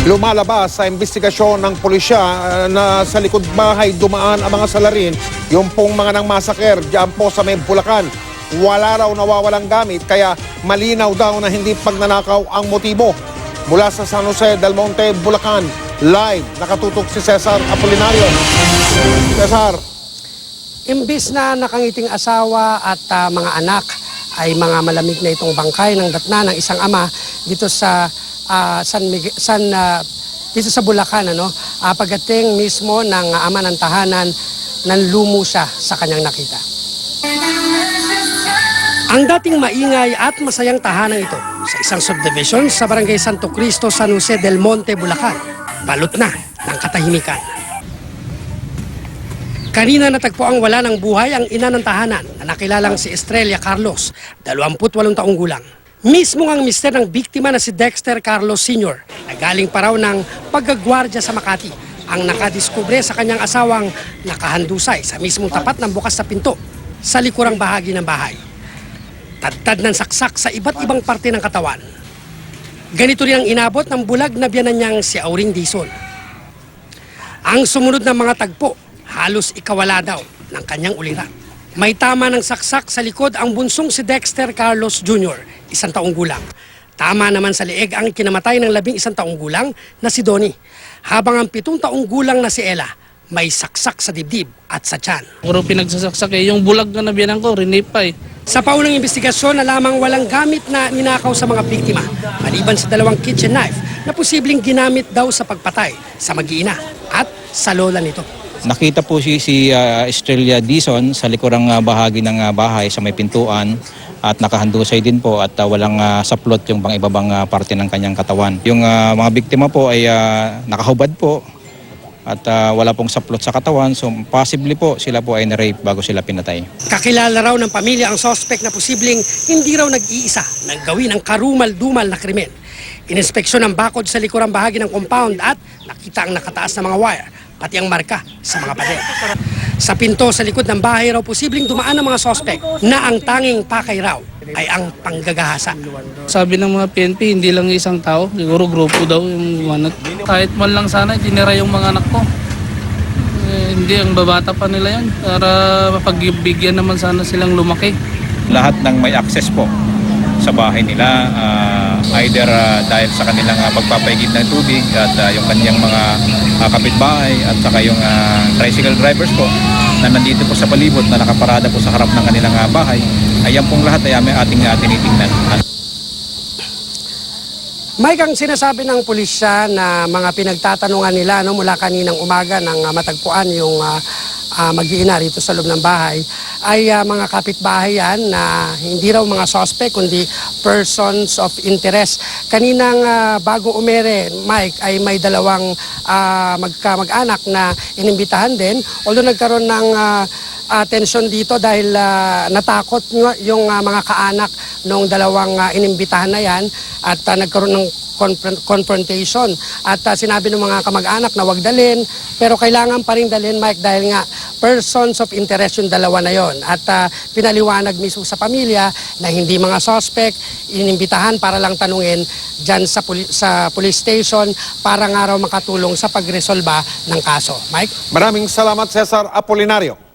Lumalabas sa investigasyon ng pulisya na sa likod bahay dumaan ang mga salarin, yung pong mga nang masaker diyan po sa may Bulacan. Wala raw nawawalang gamit kaya malinaw daw na hindi pagnanakaw ang motibo. Mula sa San Jose del Monte, Bulacan, live nakatutok si Cesar Apolinario. Cesar. Imbis na nakangiting asawa at mga anak ay mga malamig na itong bangkay ng datna ng isang ama dito sa dito sa Bulacan, pagdating mismo ng ama ng tahanan, nanlumo siya sa kanyang nakita. Ang dating maingay at masayang tahanan ito sa isang subdivision sa Barangay Santo Cristo, San Jose del Monte, Bulacan, balot na ng katahimikan. Kanina natagpo ang wala ng buhay ang ina ng tahanan na nakilalang si Estrella Carlos, 28 taong gulang. Mismo ang mister ng biktima na si Dexter Carlos Sr. na galing pa raw ng paggagwardya sa Makati ang nakadiskubre sa kanyang asawang nakahandusay sa mismong tapat ng bukas na pinto sa likurang bahagi ng bahay. Tadtad ng saksak sa iba't ibang parte ng katawan. Ganito rin ang inabot ng bulag na biyanan niyang si Auring Dizon. Ang sumunod na mga tagpo, halos ikawala daw ng kanyang uliran. May tama ng saksak sa likod ang bunsong si Dexter Carlos Jr., 1 taong gulang. Tama naman sa leeg ang kinamatay ng 11 taong gulang na si Donnie. Habang ang 7 taong gulang na si Ella, may saksak sa dibdib at sa tiyan. Puro pinagsasaksak yung bulag na nabiyanan ko, rinip pa Sa paunang investigasyon na lamang walang gamit na ninakaw sa mga biktima, maliban sa 2 kitchen knife na posibleng ginamit daw sa pagpatay sa mag-iina at sa lola nito. Nakita po si Estrella Dizon sa likurang bahagi ng bahay sa may pintuan at nakahandusay din po at walang saplot yung ibabang parte ng kanyang katawan. Yung mga biktima po ay nakahubad po at wala pong saplot sa katawan, so possibly po sila po ay na-rape bago sila pinatay. Kakilala raw ng pamilya ang suspect na posibleng hindi raw nag-iisa nang gawin ang karumal-dumal na krimen. Ininspeksyon ang bakod sa likurang bahagi ng compound at nakita ang nakataas na mga wire, pati ang marka sa mga pader. Sa pinto sa likod ng bahay raw posibleng dumaan ng mga suspect na ang tanging pakay raw ay ang panggagahasa. Sabi ng mga PNP, hindi lang isang tao, siguro grupo daw yung manat. Kahit man lang sana, tinira yung mga anak ko. Hindi, ang babata pa nila yan para mapagbigyan naman sana silang lumaki. Lahat ng may access po sa bahay nila, either dahil sa kanilang pagpapaigib ng tubig at yung kanyang mga kapitbahay at saka yung tricycle drivers po na nandito po sa palibot na nakaparada po sa harap ng kanilang bahay, ayan pong lahat ay ating tinitingnan. Mike, ang sinasabi ng pulisya na mga pinagtatanungan nila mula kaninang umaga nang matagpuan yung mag-iina rito sa loob ng bahay ay mga kapitbahay yan na hindi raw mga suspect kundi persons of interest. Kaninang bago umere, Mike, ay may 2 mag-anak na inimbitahan din, although nagkaroon ng tensyon dito dahil natakot yung mga kaanak ng 2 inimbitahan na yan at nagkaroon ng confrontation. At sinabi ng mga kamag-anak na wag dalhin, pero kailangan pa rin dalhin, Mike, dahil nga persons of interest yung 2 na yon. At pinaliwanag mismo sa pamilya na hindi mga suspect, inimbitahan para lang tanungin dyan sa police station para nga raw makatulong sa pagresolba ng kaso. Mike? Maraming salamat, Cesar Apolinario.